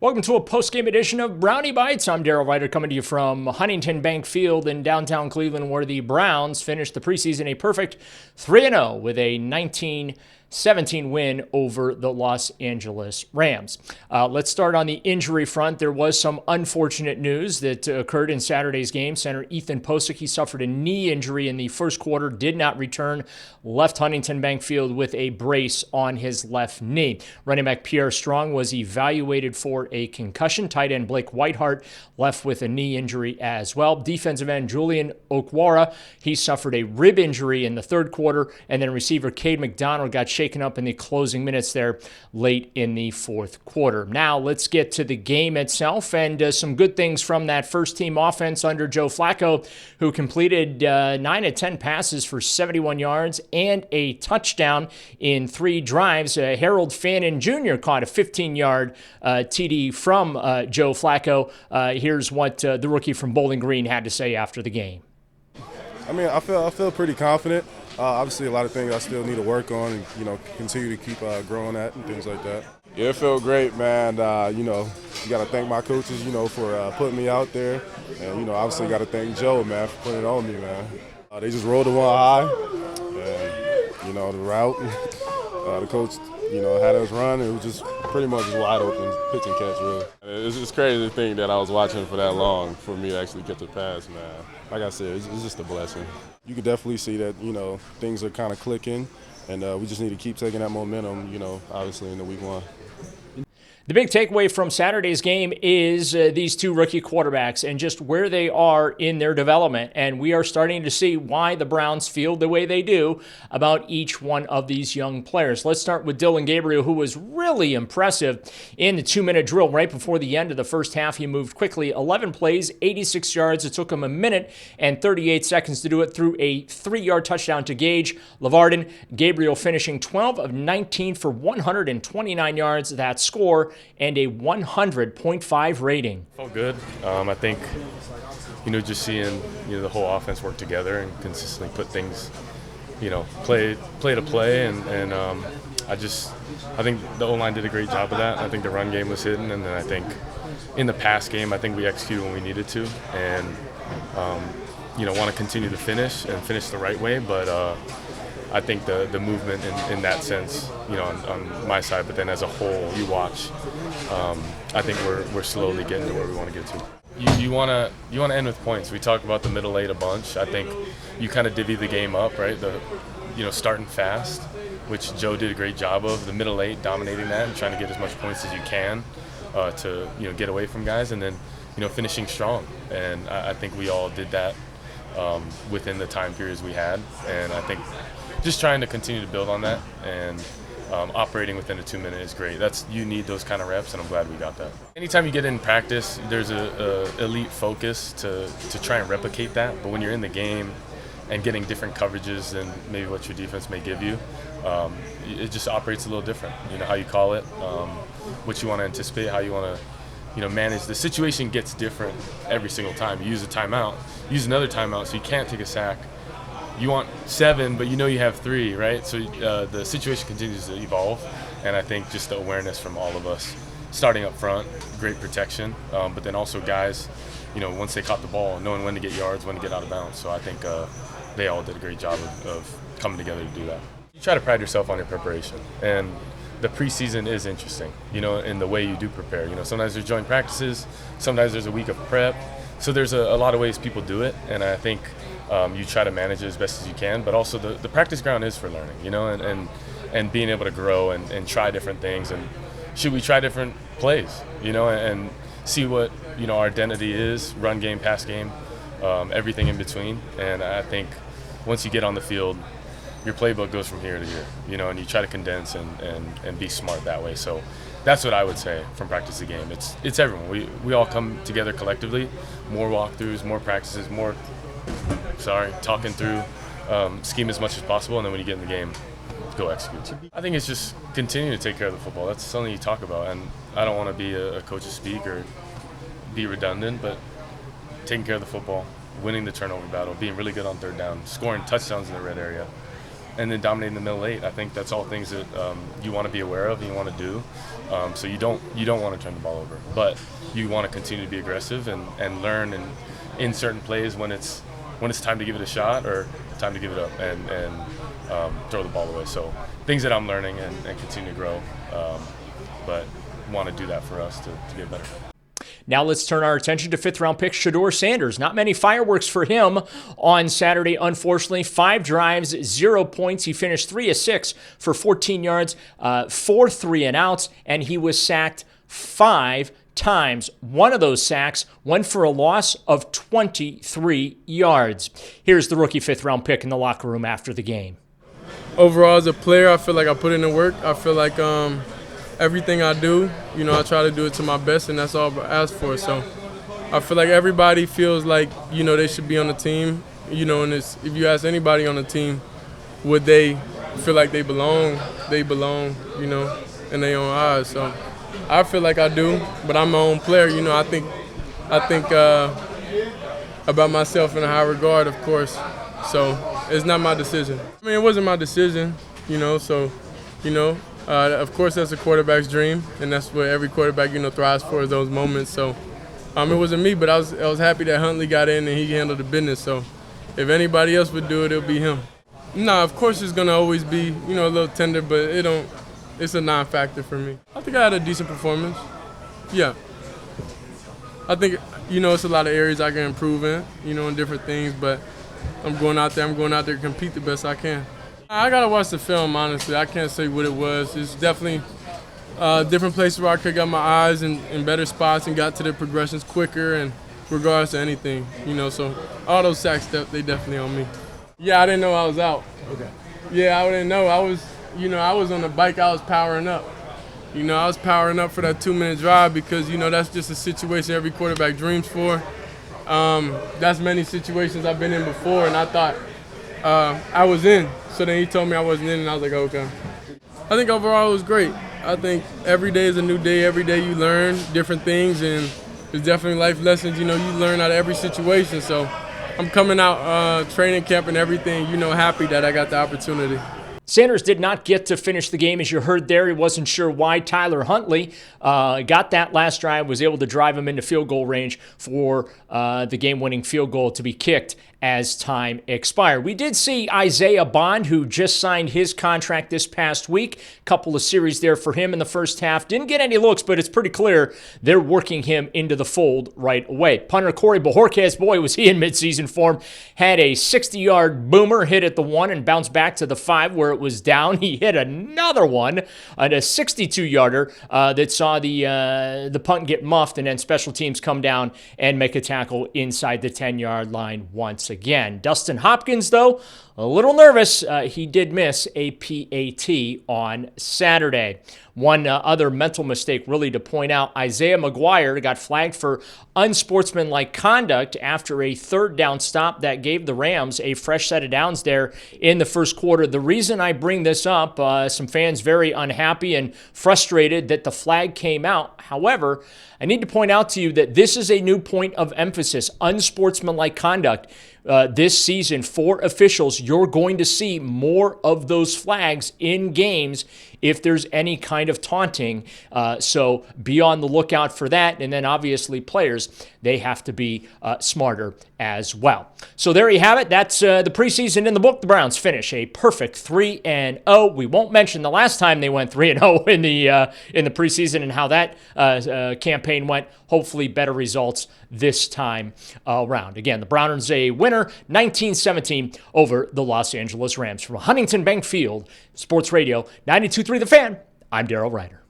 Welcome to a post-game edition of Brownie Bites. I'm Daryl Ruiter coming to you from Huntington Bank Field in downtown Cleveland, where the Browns finished the preseason a perfect 3-0 with a 19-17 win over the Los Angeles Rams. Let's start on the injury front. There was some unfortunate news that occurred in Saturday's game. Center Ethan Posick, he suffered a knee injury in the first quarter, did not return, left Huntington Bank Field with a brace on his left knee. Running back Pierre Strong was evaluated for a concussion. Tight end Blake Whiteheart left with a knee injury as well. Defensive end Julian Okwara, he suffered a rib injury in the third quarter, and then receiver Cade McDonald got shaken up in the closing minutes there late in the fourth quarter. Now let's get to the game itself and some good things from that first team offense under Joe Flacco, who completed 9 of 10 passes for 71 yards and a touchdown in 3 drives. Harold Fannin Jr. caught a 15-yard TD from Joe Flacco. Here's what the rookie from Bowling Green had to say after the game. I mean, I feel pretty confident. Obviously, a lot of things I still need to work on and, continue to keep growing at and things like that. Yeah, it felt great, man. You got to thank my coaches, for putting me out there. And, obviously got to thank Joe, man, for putting it on me, man. They just rolled the one high. And, the route, the coach, had us run. It was just pretty much just wide open pitch and catch, really. It's just crazy to think that I was watching for that long for me to actually get the pass, man. Like I said, it's just a blessing. You could definitely see that, things are kind of clicking, and we just need to keep taking that momentum, obviously in the week one. The big takeaway from Saturday's game is these two rookie quarterbacks and just where they are in their development. And we are starting to see why the Browns feel the way they do about each one of these young players. Let's start with Dillon Gabriel, who was really impressive in the 2-minute drill right before the end of the first half. He moved quickly, 11 plays, 86 yards. It took him a minute and 38 seconds to do it through a 3-yard touchdown to Gage Lavardin. Gabriel finishing 12 of 19 for 129 yards. That score and a 100.5 rating. Felt good. I think, just seeing, the whole offense work together and consistently put things, play to play. And I think the O-line did a great job of that. I think the run game was hidden. And then I think in the pass game, I think we executed when we needed to. And, want to continue to finish the right way. But I think the movement in that sense, on my side, but then as a whole, you watch, I think we're slowly getting to where we want to get to. You want to end with points. We talked about the middle eight a bunch. I think you kind of divvy the game up, right? Starting fast, which Joe did a great job of. The middle eight, dominating that and trying to get as much points as you can to get away from guys, and then finishing strong. And I think we all did that within the time periods we had, and I think just trying to continue to build on that and operating within a 2-minute is great. You need those kind of reps, and I'm glad we got that. Anytime you get in practice, there's a elite focus to try and replicate that. But when you're in the game and getting different coverages than maybe what your defense may give you, it just operates a little different. How you call it, what you want to anticipate, how you want to manage. The situation gets different every single time. You use a timeout, use another timeout, so you can't take a sack. You want 7, but you have 3, right? So the situation continues to evolve, and I think just the awareness from all of us, starting up front, great protection, but then also guys, once they caught the ball, knowing when to get yards, when to get out of bounds. So I think they all did a great job of coming together to do that. You try to pride yourself on your preparation, and the preseason is interesting, in the way you do prepare. Sometimes there's joint practices, sometimes there's a week of prep. So there's a lot of ways people do it, and I think you try to manage it as best as you can, but also the practice ground is for learning, and being able to grow and try different things. And should we try different plays, and see what, our identity is, run game, pass game, everything in between. And I think once you get on the field, your playbook goes from here to here, and you try to condense and be smart that way. So that's what I would say from practice to game. It's everyone. We all come together collectively, more walkthroughs, more practices, talking through scheme as much as possible, and then when you get in the game, go execute. I think it's just continuing to take care of the football. That's something you talk about, and I don't want to be a coach to speak or be redundant, but taking care of the football, winning the turnover battle, being really good on third down, scoring touchdowns in the red area, and then dominating the middle eight. I think that's all things that you want to be aware of and you want to do. So you don't want to turn the ball over, but you want to continue to be aggressive and learn in certain plays when it's time to give it a shot or time to give it up and throw the ball away. So things that I'm learning and continue to grow, but want to do that for us to get better. Now let's turn our attention to fifth-round pick Shedeur Sanders. Not many fireworks for him on Saturday, unfortunately. 5 drives, 0 points. He finished 3 of 6 for 14 yards, 4 3-and-outs, and he was sacked 5 times. One of those sacks went for a loss of 23 yards. Here's the rookie fifth-round pick in the locker room after the game. Overall, as a player, I feel like I put in the work. I feel like everything I do, I try to do it to my best, and that's all I ask for. So I feel like everybody feels like, they should be on the team. And if you ask anybody on the team, would they feel like they belong, in their own eyes. So I feel like I do, but I'm my own player. I think about myself in a high regard, of course. So it's not my decision. I mean, it wasn't my decision, of course, that's a quarterback's dream, and that's what every quarterback, thrives for, is those moments. So it wasn't me, but I was happy that Huntley got in and he handled the business. So if anybody else would do it, it'll be him. Nah, of course it's going to always be, a little tender, but it's a non-factor for me. I think I had a decent performance. Yeah. I think, it's a lot of areas I can improve in, in different things, but I'm going out there to compete the best I can. I got to watch the film, honestly. I can't say what it was. It's definitely different places where I could got my eyes in better spots and got to the progressions quicker and regardless of anything, So all those sacks, they definitely on me. Yeah, I didn't know I was out. Okay. Yeah, I didn't know. I was on the bike. I was powering up. I was powering up for that 2-minute drive because, that's just a situation every quarterback dreams for. That's many situations I've been in before, and I thought I was in. So then he told me I wasn't in, and I was like, okay. I think overall it was great. I think every day is a new day. Every day you learn different things, and there's definitely life lessons, you learn out of every situation. So I'm coming out training camp and everything, happy that I got the opportunity. Sanders did not get to finish the game, as you heard there. He wasn't sure why. Tyler Huntley got that last drive, was able to drive him into field goal range for the game-winning field goal to be kicked as time expired. We did see Isaiah Bond, who just signed his contract this past week. Couple of series there for him in the first half. Didn't get any looks, but it's pretty clear they're working him into the fold right away. Punter Corey Bojorquez, boy, was he in midseason form. Had a 60-yard boomer hit at the 1 and bounced back to the 5 where it was down. He hit another one on a 62-yarder that saw the punt get muffed, and then special teams come down and make a tackle inside the 10-yard line once again. Dustin Hopkins, though, a little nervous. He did miss a PAT on Saturday. One other mental mistake really to point out, Isaiah McGuire got flagged for unsportsmanlike conduct after a third down stop that gave the Rams a fresh set of downs there in the first quarter. The reason I bring this up, some fans very unhappy and frustrated that the flag came out. However, I need to point out to you that this is a new point of emphasis, unsportsmanlike conduct. This season for officials, you're going to see more of those flags in games if there's any kind of taunting. So be on the lookout for that. And then obviously players, they have to be smarter as well. So there you have it. That's the preseason in the book. The Browns finish a perfect 3-0. We won't mention the last time they went 3-0 in the preseason and how that campaign went. Hopefully better results this time around. Again, the Browns a winner, 19-17 over the Los Angeles Rams. From Huntington Bank Field, Sports Radio 92.3 The Fan, I'm Daryl Ruiter.